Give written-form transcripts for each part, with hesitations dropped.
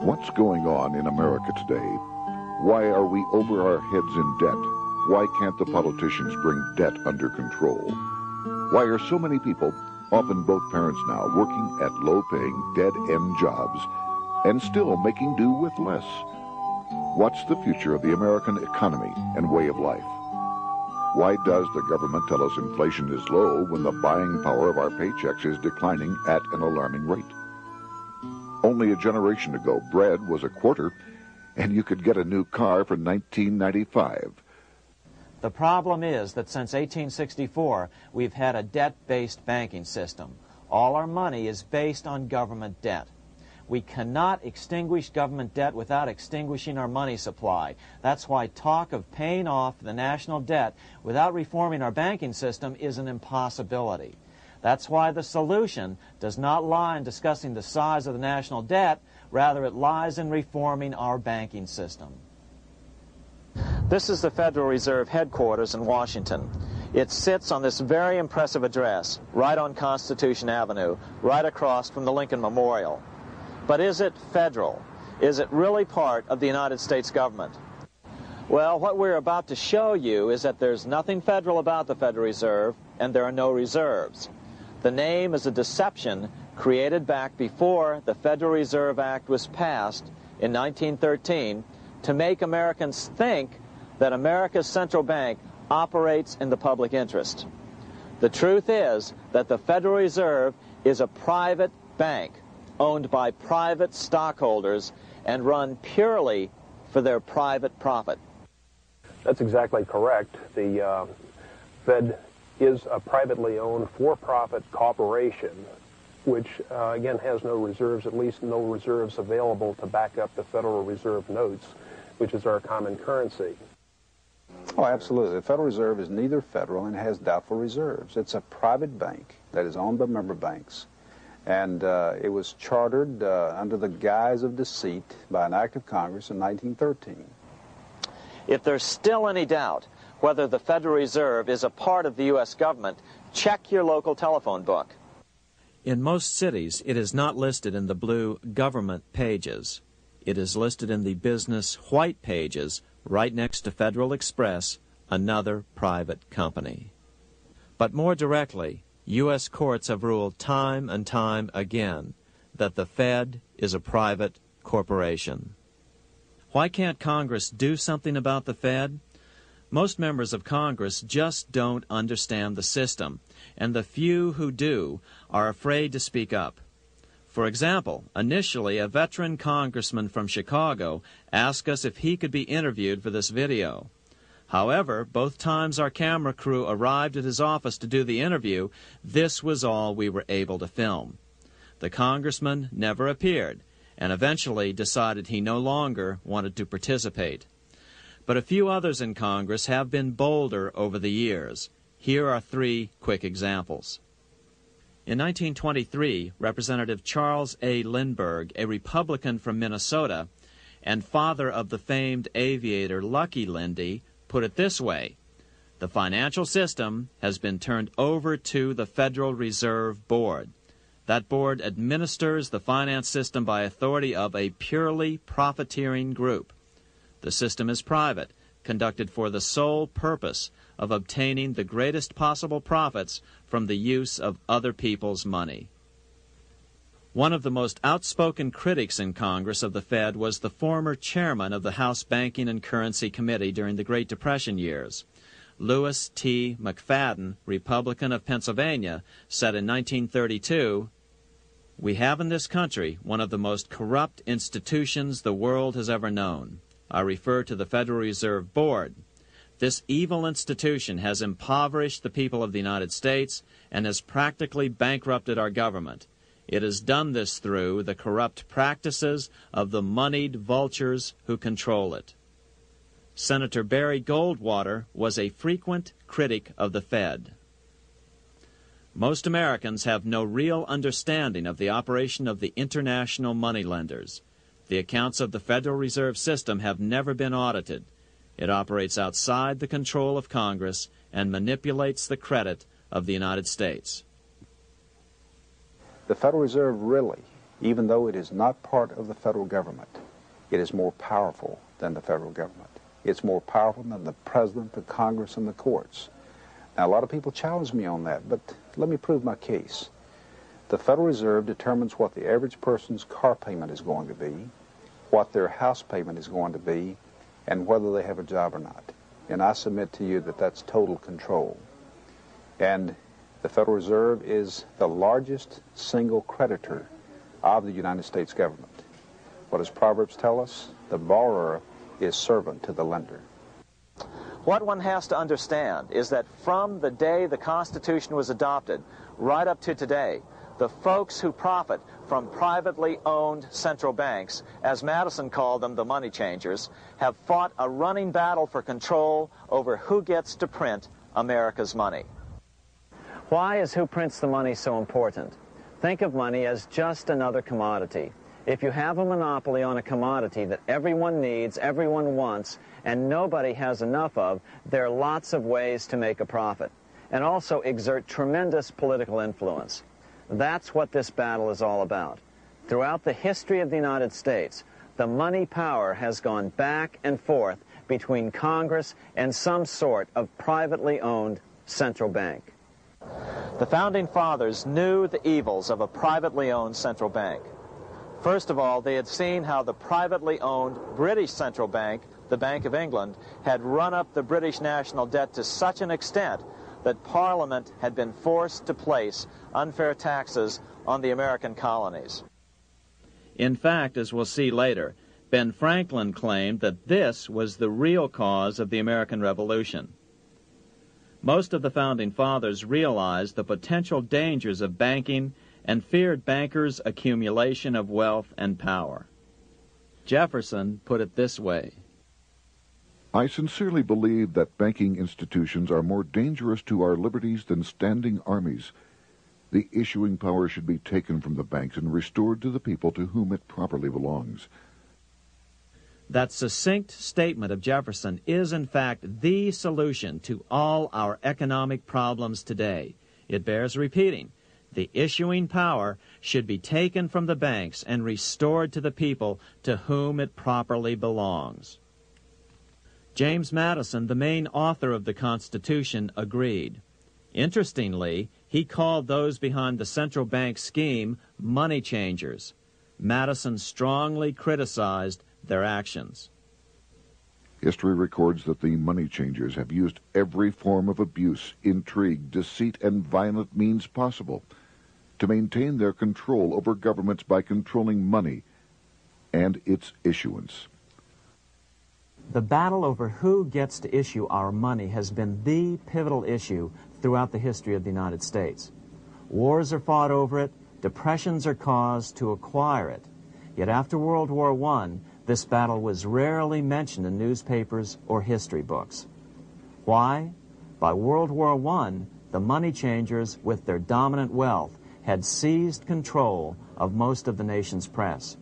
What's going on in America today? Why are we over our heads in debt? Why can't the politicians bring debt under control? Why are so many people, often both parents now, working at low-paying, dead-end jobs and still making do with less? What's the future of the American economy and way of life? Why does the government tell us inflation is low when the buying power of our paychecks is declining at an alarming rate? Only a generation ago, bread was a quarter, and you could get a new car for $19.95. The problem is that since 1864, we've had a debt-based banking system. All our money is based on government debt. We cannot extinguish government debt without extinguishing our money supply. That's why talk of paying off the national debt without reforming our banking system is an impossibility. That's why the solution does not lie in discussing the size of the national debt, rather it lies in reforming our banking system. This is the Federal Reserve headquarters in Washington. It sits on this very impressive address, right on Constitution Avenue, right across from the Lincoln Memorial. But is it federal? Is it really part of the United States government? Well, what we're about to show you is that there's nothing federal about the Federal Reserve, and there are no reserves. The name is a deception created back before the Federal Reserve Act was passed in 1913 to make Americans think that America's central bank operates in the public interest. The truth is that the Federal Reserve is a private bank owned by private stockholders and run purely for their private profit. That's exactly correct. The Fed is a privately owned for-profit corporation which, again, has no reserves, at least no reserves available to back up the Federal Reserve notes, which is our common currency. Oh, absolutely. The Federal Reserve is neither federal and has doubtful reserves. It's a private bank that is owned by member banks. And it was chartered under the guise of deceit by an act of Congress in 1913. If there's still any doubt whether the Federal Reserve is a part of the U.S. government, check your local telephone book. In most cities, it is not listed in the blue government pages. It is listed in the business white pages right next to Federal Express, another private company. But more directly, U.S. courts have ruled time and time again that the Fed is a private corporation. Why can't Congress do something about the Fed? Most members of Congress just don't understand the system, and the few who do are afraid to speak up. For example, initially a veteran congressman from Chicago asked us if he could be interviewed for this video. However, both times our camera crew arrived at his office to do the interview, this was all we were able to film. The congressman never appeared, and eventually decided he no longer wanted to participate. But a few others in Congress have been bolder over the years. Here are 3 quick examples. In 1923, Representative Charles A. Lindbergh, a Republican from Minnesota, and father of the famed aviator Lucky Lindy, put it this way: the financial system has been turned over to the Federal Reserve Board. That board administers the finance system by authority of a purely profiteering group. The system is private, conducted for the sole purpose of obtaining the greatest possible profits from the use of other people's money. One of the most outspoken critics in Congress of the Fed was the former chairman of the House Banking and Currency Committee during the Great Depression years. Lewis T. McFadden, Republican of Pennsylvania, said in 1932, "We have in this country one of the most corrupt institutions the world has ever known. I refer to the Federal Reserve Board. This evil institution has impoverished the people of the United States and has practically bankrupted our government. It has done this through the corrupt practices of the moneyed vultures who control it." Senator Barry Goldwater was a frequent critic of the Fed. Most Americans have no real understanding of the operation of the international moneylenders. The accounts of the Federal Reserve System have never been audited. It operates outside the control of Congress and manipulates the credit of the United States. The Federal Reserve really even though it is not part of the federal government, it is more powerful than the federal government. It's more powerful than the president, the Congress, and the courts. Now, a lot of people challenge me on that, but let me prove my case. The Federal Reserve determines what the average person's car payment is going to be, what their house payment is going to be, and whether they have a job or not. And I submit to you that that's total control. And the Federal Reserve is the largest single creditor of the United States government. What does Proverbs tell us? The borrower is servant to the lender. What one has to understand is that from the day the Constitution was adopted right up to today, the folks who profit from privately owned central banks, as Madison called them, the money changers, have fought a running battle for control over who gets to print America's money. Why is who prints the money so important? Think of money as just another commodity. If you have a monopoly on a commodity that everyone needs, everyone wants, and nobody has enough of, there are lots of ways to make a profit, and also exert tremendous political influence. That's what this battle is all about. Throughout the history of the United States, the money power has gone back and forth between Congress and some sort of privately owned central bank. The Founding Fathers knew the evils of a privately owned central bank. First of all, they had seen how the privately owned British central bank, the Bank of England, had run up the British national debt to such an extent that Parliament had been forced to place unfair taxes on the American colonies. In fact, as we'll see later, Ben Franklin claimed that this was the real cause of the American Revolution. Most of the Founding Fathers realized the potential dangers of banking and feared bankers' accumulation of wealth and power. Jefferson put it this way: I sincerely believe that banking institutions are more dangerous to our liberties than standing armies. The issuing power should be taken from the banks and restored to the people to whom it properly belongs. That succinct statement of Jefferson is, in fact, the solution to all our economic problems today. It bears repeating. The issuing power should be taken from the banks and restored to the people to whom it properly belongs. James Madison, the main author of the Constitution, agreed. Interestingly, he called those behind the central bank scheme money changers. Madison strongly criticized their actions. History records that the money changers have used every form of abuse, intrigue, deceit, and violent means possible to maintain their control over governments by controlling money and its issuance. The battle over who gets to issue our money has been the pivotal issue throughout the history of the United States. Wars are fought over it, depressions are caused to acquire it. Yet after World War I, this battle was rarely mentioned in newspapers or history books. Why? By World War I, the money changers, with their dominant wealth, had seized control of most of the nation's press.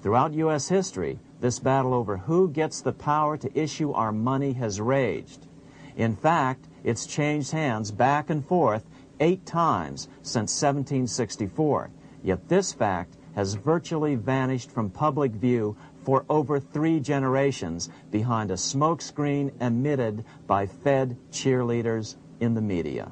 Throughout U.S. history, this battle over who gets the power to issue our money has raged. In fact, it's changed hands back and forth 8 times since 1764, yet this fact has virtually vanished from public view for over 3 generations behind a smokescreen emitted by Fed cheerleaders in the media.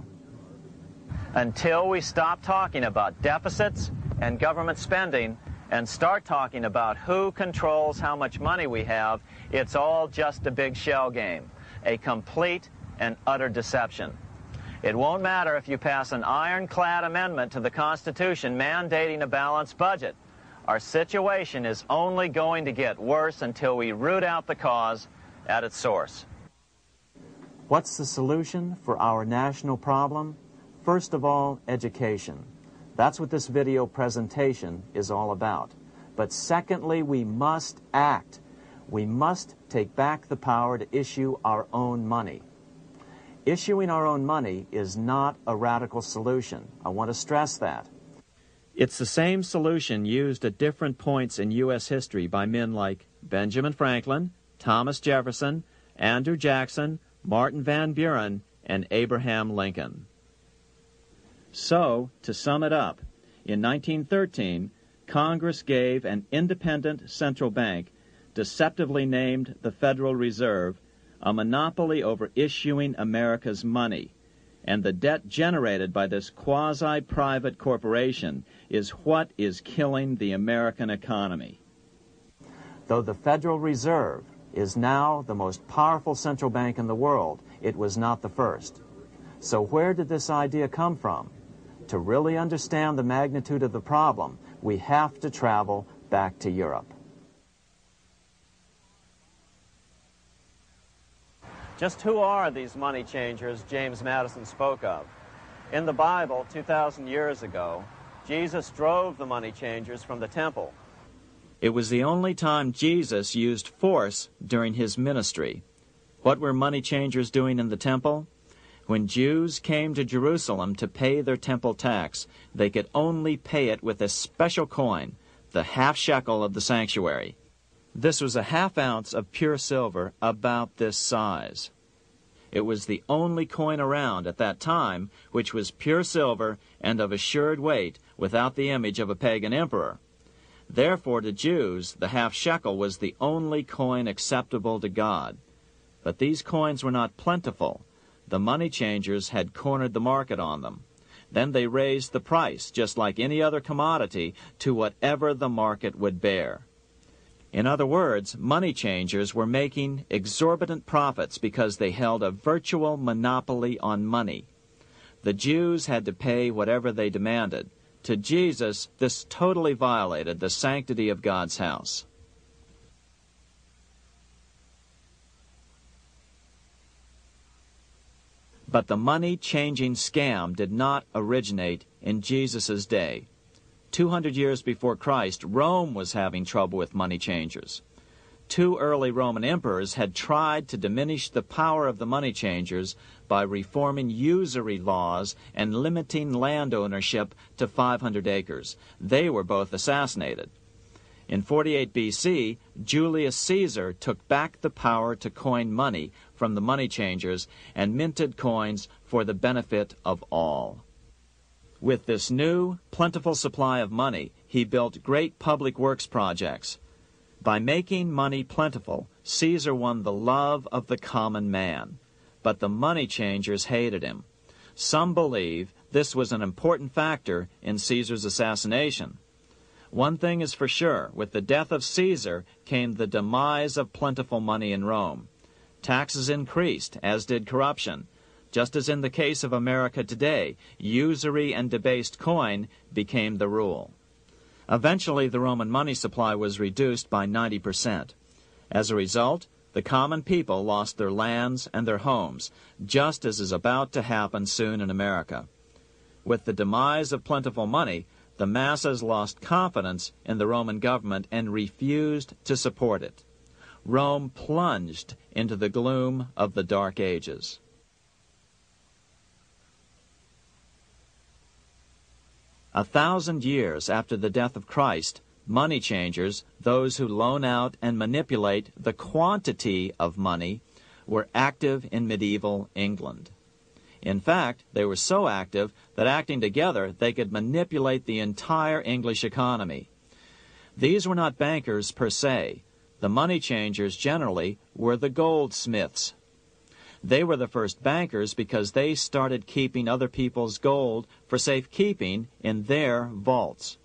Until we stop talking about deficits and government spending and start talking about who controls how much money we have, it's all just a big shell game, a complete and utter deception. It won't matter if you pass an ironclad amendment to the Constitution mandating a balanced budget. Our situation is only going to get worse until we root out the cause at its source. What's the solution for our national problem? First of all, education. That's what this video presentation is all about. But secondly, we must act. We must take back the power to issue our own money. Issuing our own money is not a radical solution. I want to stress that. It's the same solution used at different points in U.S. history by men like Benjamin Franklin, Thomas Jefferson, Andrew Jackson, Martin Van Buren, and Abraham Lincoln. So, to sum it up, in 1913, Congress gave an independent central bank, deceptively named the Federal Reserve, a monopoly over issuing America's money, and the debt generated by this quasi-private corporation is what is killing the American economy. Though the Federal Reserve is now the most powerful central bank in the world, it was not the first. So where did this idea come from? To really understand the magnitude of the problem, we have to travel back to Europe. Just who are these money changers James Madison spoke of? In the Bible, 2,000 years ago, Jesus drove the money changers from the temple. It was the only time Jesus used force during his ministry. What were money changers doing in the temple? When Jews came to Jerusalem to pay their temple tax, they could only pay it with a special coin, the half shekel of the sanctuary. This was a half ounce of pure silver about this size. It was the only coin around at that time which was pure silver and of assured weight without the image of a pagan emperor. Therefore, to Jews, the half shekel was the only coin acceptable to God. But these coins were not plentiful. The money changers had cornered the market on them. Then they raised the price, just like any other commodity, to whatever the market would bear. In other words, money changers were making exorbitant profits because they held a virtual monopoly on money. The Jews had to pay whatever they demanded. To Jesus, this totally violated the sanctity of God's house. But the money-changing scam did not originate in Jesus' day. 200 years before Christ, Rome was having trouble with money changers. 2 early Roman emperors had tried to diminish the power of the money changers by reforming usury laws and limiting land ownership to 500 acres. They were both assassinated. In 48 B.C., Julius Caesar took back the power to coin money from the money changers and minted coins for the benefit of all. With this new, plentiful supply of money, he built great public works projects. By making money plentiful, Caesar won the love of the common man. But the money changers hated him. Some believe this was an important factor in Caesar's assassination. One thing is for sure, with the death of Caesar came the demise of plentiful money in Rome. Taxes increased, as did corruption. Just as in the case of America today, usury and debased coin became the rule. Eventually, the Roman money supply was reduced by 90%. As a result, the common people lost their lands and their homes, just as is about to happen soon in America. With the demise of plentiful money, the masses lost confidence in the Roman government and refused to support it. Rome plunged into the gloom of the Dark Ages. A 1,000 years after the death of Christ, money changers, those who loan out and manipulate the quantity of money, were active in medieval England. In fact, they were so active that acting together they could manipulate the entire English economy. These were not bankers per se. The money changers generally were the goldsmiths. They were the first bankers because they started keeping other people's gold for safekeeping in their vaults.